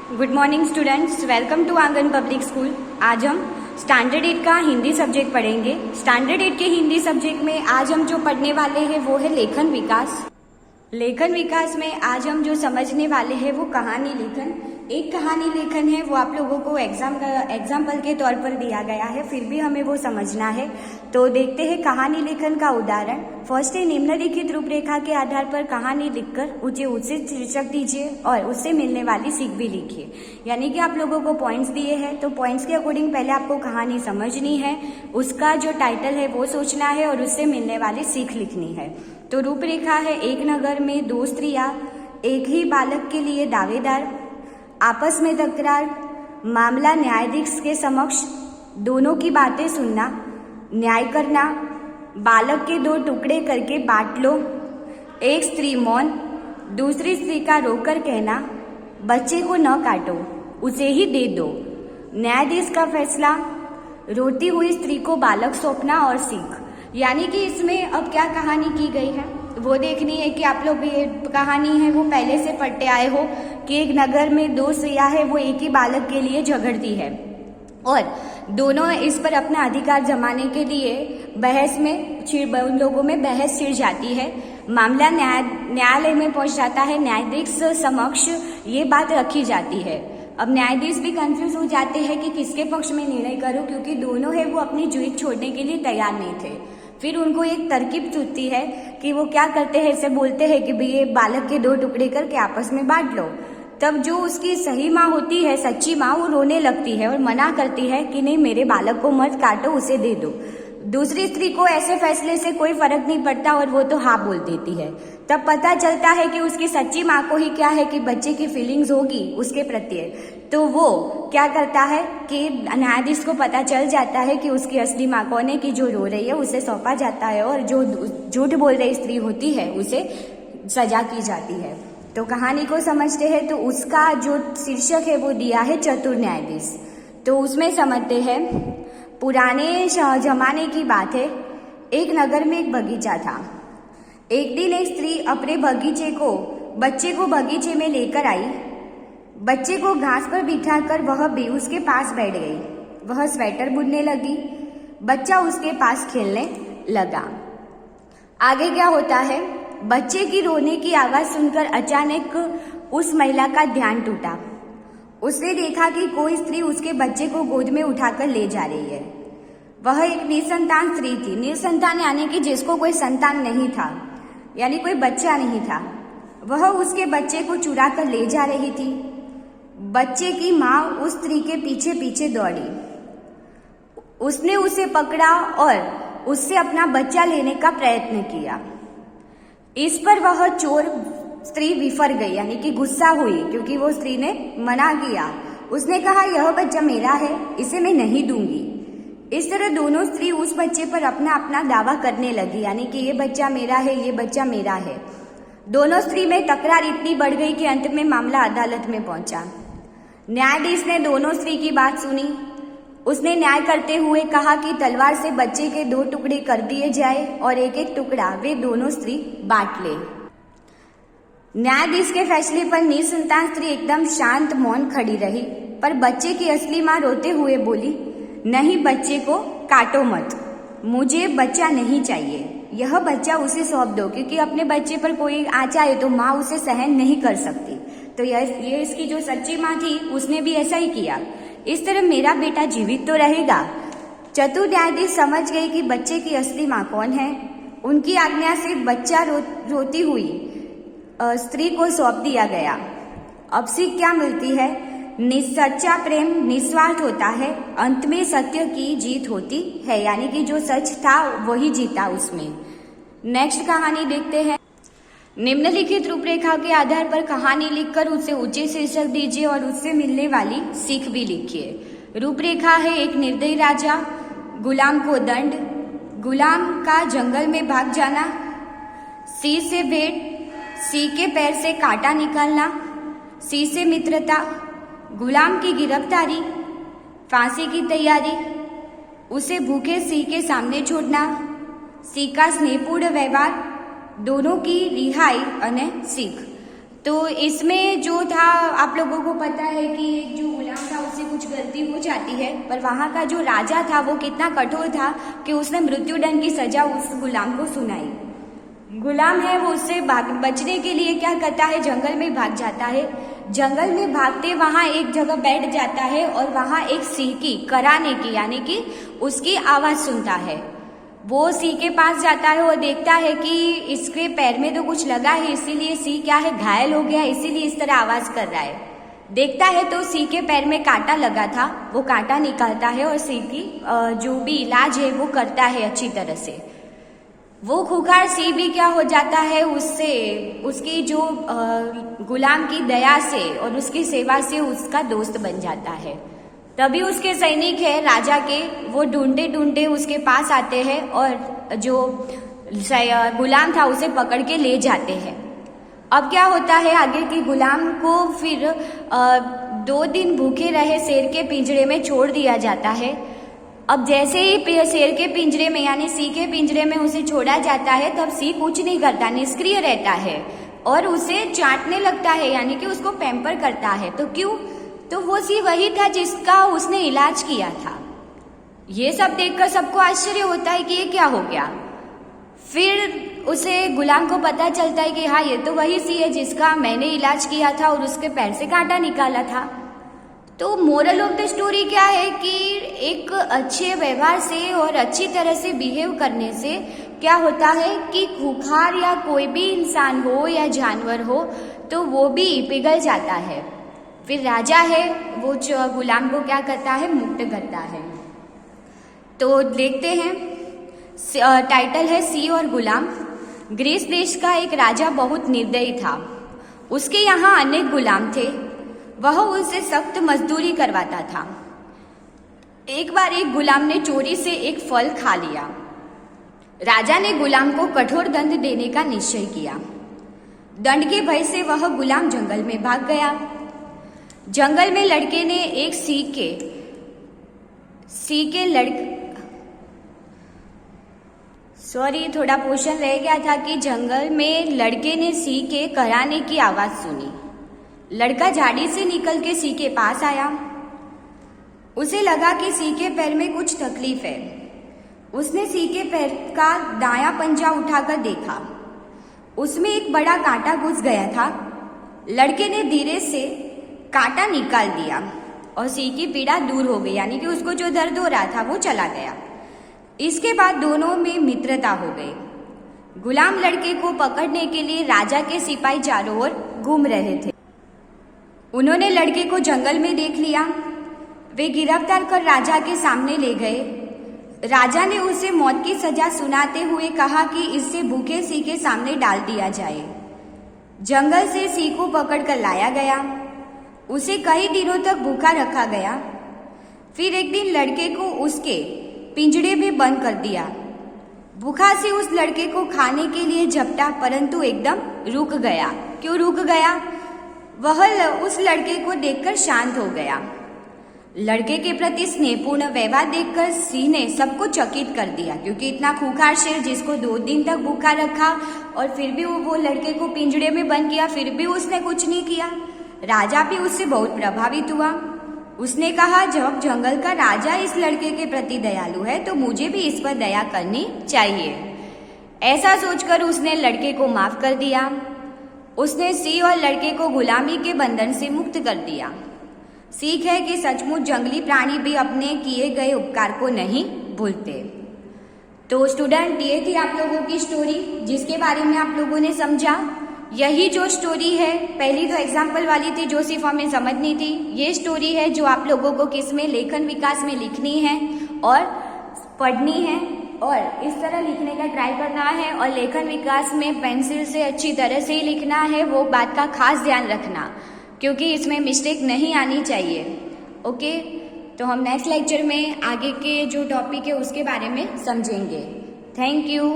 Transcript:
Good morning students, welcome to Aangan public school. आज हम standard 8 का हिंदी सब्जेक्ट पढ़ेंगे। स्टैंडर्ड 8 के हिंदी सब्जेक्ट में आज हम जो पढ़ने वाले हैं वो है लेखन विकास। लेखन विकास में आज हम जो समझने वाले हैं वो कहानी लेखन। एक कहानी लेखन है, वो आप लोगों को एग्जाम्पल के तौर पर दिया गया है, फिर भी हमें वो समझना है। तो देखते हैं कहानी लेखन का उदाहरण। फर्स्ट है, निम्नलिखित रूपरेखा के आधार पर कहानी लिखकर उसे उचित शीर्षक दीजिए और उससे मिलने वाली सीख भी लिखिए। यानी कि आप लोगों को पॉइंट्स दिए हैं, तो पॉइंट्स के अकॉर्डिंग पहले आपको कहानी समझनी है, उसका जो टाइटल है वो सोचना है और उससे मिलने वाली सीख लिखनी है। तो रूपरेखा है, एक नगर में दो स्त्रियां, एक ही बालक के लिए दावेदार, आपस में तकरार, मामला न्यायाधीश के समक्ष, दोनों की बातें सुनना, न्याय करना, बालक के दो टुकड़े करके बांट लो, एक स्त्री मौन, दूसरी स्त्री का रोकर कहना, बच्चे को न काटो, उसे ही दे दो, न्यायाधीश का फैसला, रोती हुई स्त्री को बालक सौंपना और सीख। यानी कि इसमें अब क्या कहानी की गई है वो देखनी है कि आप लोग ये कहानी है वो पहले से पढ़ते आए हो कि एक नगर में दो स्त्रियां है, वो एक ही बालक के लिए झगड़ती है और दोनों इस पर अपना अधिकार जमाने के लिए बहस में उन लोगों में बहस छिड़ जाती है। मामला न्यायालय में पहुंच जाता है, न्यायाधीश समक्ष ये बात रखी जाती है। अब न्यायाधीश भी कंफ्यूज हो जाते हैं कि किसके पक्ष में निर्णय करूं, क्योंकि दोनों है वो अपनी जीत छोड़ने के लिए तैयार नहीं थे। फिर उनको एक तरकीब चुनती है कि वो क्या करते हैं, ऐसे बोलते हैं कि भाई ये बालक के दो टुकड़े करके आपस में बांट लो। तब जो उसकी सही माँ होती है, सच्ची माँ, वो रोने लगती है और मना करती है कि नहीं, मेरे बालक को मत काटो, उसे दे दो। दूसरी स्त्री को ऐसे फैसले से कोई फर्क नहीं पड़ता और वो तो हाँ बोल देती है। तब पता चलता है कि उसकी सच्ची माँ को ही क्या है कि बच्चे की फीलिंग्स होगी उसके प्रति, तो वो क्या करता है कि न्यायाधीश को पता चल जाता है कि उसकी असली माँ कौन है, कि जो रो रही है उसे सौंपा जाता है और जो झूठ बोल रही स्त्री होती है उसे सजा की जाती है। तो कहानी को समझते हैं, तो उसका जो शीर्षक है वो दिया है चतुर न्यायाधीश। तो उसमें समझते हैं, पुराने जमाने की बात है, एक नगर में एक बगीचा था। एक दिन एक स्त्री अपने बच्चे को बगीचे में लेकर आई। बच्चे को घास पर बिठाकर वह भी उसके पास बैठ गई। वह स्वेटर बुनने लगी, बच्चा उसके पास खेलने लगा। आगे क्या होता है, बच्चे की रोने की आवाज सुनकर अचानक उस महिला का ध्यान टूटा। उसने देखा कि कोई स्त्री उसके बच्चे को गोद में उठाकर ले जा रही है। वह एक निसंतान स्त्री थी। निसंतान यानी कि जिसको कोई संतान नहीं था, यानी कोई बच्चा नहीं था। वह उसके बच्चे को चुरा कर ले जा रही थी। बच्चे की माँ उस स्त्री के पीछे पीछे दौड़ी। उसने उसे पकड़ा और उससे अपना बच्चा लेने का प्रयत्न किया। इस पर वह चोर स्त्री विफर गई, यानी कि गुस्सा हुई, क्योंकि वो स्त्री ने मना किया। उसने कहा, यह बच्चा मेरा है, इसे मैं नहीं दूंगी। इस तरह दोनों स्त्री उस बच्चे पर अपना अपना दावा करने लगी, यानी कि ये बच्चा मेरा है, ये बच्चा मेरा है। दोनों स्त्री में तकरार इतनी बढ़ गई कि अंत में मामला अदालत में पहुंचा। न्यायाधीश ने दोनों स्त्री की बात सुनी। उसने न्याय करते हुए कहा कि तलवार से बच्चे के दो टुकड़े कर दिए जाए और एक एक टुकड़ा वे दोनों स्त्री बांट ले। न्यायाधीश के फैसले पर निसंतान स्त्री एकदम शांत मौन खड़ी रही, पर बच्चे की असली माँ रोते हुए बोली, नहीं, बच्चे को काटो मत, मुझे बच्चा नहीं चाहिए, यह बच्चा उसे सौंप दो, क्योंकि अपने बच्चे पर कोई आ जाए तो माँ उसे सहन नहीं कर सकती। तो ये इसकी जो सच्ची माँ थी उसने भी ऐसा ही किया। इस तरह मेरा बेटा जीवित तो रहेगा। चतुर न्यायाधीश समझ गई कि बच्चे की असली माँ कौन है। उनकी आज्ञा से बच्चा रोती हुई स्त्री को सौंप दिया गया। अब सीख क्या मिलती है, सच्चा प्रेम निस्वार्थ होता है, अंत में सत्य की जीत होती है, यानी कि जो सच था वही जीता उसमें। नेक्स्ट कहानी देखते हैं। निम्नलिखित रूपरेखा के आधार पर कहानी लिखकर उसे उचित शीर्षक दीजिए और उससे मिलने वाली सीख भी लिखिए। रूपरेखा है, एक निर्दयी राजा, गुलाम को दंड, गुलाम का जंगल में भाग जाना, सी से भेंट, सी के पैर से कांटा निकालना, सी से मित्रता, गुलाम की गिरफ्तारी, फांसी की तैयारी, उसे भूखे सी के सामने छोड़ना, सी का स्नेहपूर्ण व्यवहार, दोनों की रिहाई अने सीख। तो इसमें जो था, आप लोगों को पता है कि एक जो गुलाम था उससे कुछ गलती हो जाती है, पर वहाँ का जो राजा था वो कितना कठोर था कि उसने मृत्युदंड की सजा उस गुलाम को सुनाई। गुलाम है वो उससे बचने के लिए क्या करता है, जंगल में भाग जाता है। जंगल में भागते वहाँ एक जगह बैठ जाता है और वहाँ एक सिंह की कराने की यानी कि उसकी आवाज़ सुनता है। वो सिंह के पास जाता है और देखता है कि इसके पैर में तो कुछ लगा है, इसीलिए सिंह क्या है घायल हो गया, इसीलिए इस तरह आवाज़ कर रहा है। देखता है तो सिंह के पैर में कांटा लगा था, वो कांटा निकालता है और सिंह की जो भी इलाज है वो करता है अच्छी तरह से। वो खूंखार सिंह भी क्या हो जाता है, उससे उसकी जो गुलाम की दया से और उसकी सेवा से उसका दोस्त बन जाता है। तभी उसके सैनिक है राजा के, वो ढूंढते ढूंढते उसके पास आते हैं और जो गुलाम था उसे पकड़ के ले जाते हैं। अब क्या होता है आगे कि गुलाम को फिर 2 दिन भूखे रहे शेर के पिंजरे में छोड़ दिया जाता है। अब जैसे ही शेर के पिंजरे में यानी सिंह के पिंजरे में उसे छोड़ा जाता है, तब सिंह कुछ नहीं करता, निष्क्रिय रहता है और उसे चाटने लगता है यानी कि उसको पैम्पर करता है। तो क्यों? तो वो सिंह वही था जिसका उसने इलाज किया था। ये सब देखकर सबको आश्चर्य होता है कि ये क्या हो गया। फिर उसे गुलाम को पता चलता है कि हाँ ये तो वही सिंह है जिसका मैंने इलाज किया था और उसके पैर से कांटा निकाला था। तो मोरल ऑफ द स्टोरी क्या है कि एक अच्छे व्यवहार से और अच्छी तरह से बिहेव करने से क्या होता है कि खूंखार या कोई भी इंसान हो या जानवर हो तो वो भी पिघल जाता है। फिर राजा है वो जो गुलाम को क्या करता है, मुक्त करता है। तो देखते हैं, टाइटल है सिंह और गुलाम। ग्रीस देश का एक राजा बहुत निर्दयी था। उसके यहाँ अनेक गुलाम थे, वह उनसे सख्त मजदूरी करवाता था। एक बार एक गुलाम ने चोरी से एक फल खा लिया। राजा ने गुलाम को कठोर दंड देने का निश्चय किया। दंड के भय से वह गुलाम जंगल में भाग गया। जंगल में लड़के ने एक थोड़ा पोर्शन रह गया था कि जंगल में लड़के ने सिंह के कराने की आवाज सुनी। लड़का झाड़ी से निकल के सिंह के पास आया। उसे लगा कि सिंह के पैर में कुछ तकलीफ है। उसने सिंह के पैर का दायां पंजा उठाकर देखा, उसमें एक बड़ा कांटा घुस गया था। लड़के ने धीरे से कांटा निकाल दिया और सिंह की पीड़ा दूर हो गई, यानी कि उसको जो दर्द हो रहा था वो चला गया। इसके बाद दोनों में मित्रता हो गई। गुलाम लड़के को पकड़ने के लिए राजा के सिपाही चारों ओर घूम रहे थे। उन्होंने लड़के को जंगल में देख लिया। वे गिरफ्तार कर राजा के सामने ले गए। राजा ने उसे मौत की सजा सुनाते हुए कहा कि इससे भूखे सिंह के सामने डाल दिया जाए। जंगल से सिंह को पकड़कर लाया गया। उसे कई दिनों तक भूखा रखा गया। फिर एक दिन लड़के को उसके पिंजड़े में बंद कर दिया। भूखा से उस लड़के को खाने के लिए झपटा, परंतु एकदम रुक गया। क्यों रुक गया? वह उस लड़के को देखकर शांत हो गया। लड़के के प्रति स्नेहपूर्ण व्यवहार देखकर सिंह ने सबको चकित कर दिया, क्योंकि इतना खूंखार शेर जिसको 2 दिन तक भूखा रखा और फिर भी वो लड़के को पिंजड़े में बंद किया, फिर भी उसने कुछ नहीं किया। राजा भी उससे बहुत प्रभावित हुआ। उसने कहा, जब जंगल का राजा इस लड़के के प्रति दयालु है तो मुझे भी इस पर दया करनी चाहिए। ऐसा सोचकर उसने लड़के को माफ कर दिया। उसने सिंह और लड़के को गुलामी के बंधन से मुक्त कर दिया। सीख है कि सचमुच जंगली प्राणी भी अपने किए गए उपकार को नहीं भूलते। तो स्टूडेंट, ये थी आप लोगों की स्टोरी जिसके बारे में आप लोगों ने समझा। यही जो स्टोरी है, पहली तो एग्जाम्पल वाली थी जो सिर्फ हमें समझनी थी। ये स्टोरी है जो आप लोगों को किस में, लेखन विकास में लिखनी है और पढ़नी है और इस तरह लिखने का ट्राई करना है। और लेखन विकास में पेंसिल से अच्छी तरह से ही लिखना है, वो बात का खास ध्यान रखना, क्योंकि इसमें मिस्टेक नहीं आनी चाहिए। ओके, तो हम नेक्स्ट लेक्चर में आगे के जो टॉपिक है उसके बारे में समझेंगे। Thank you.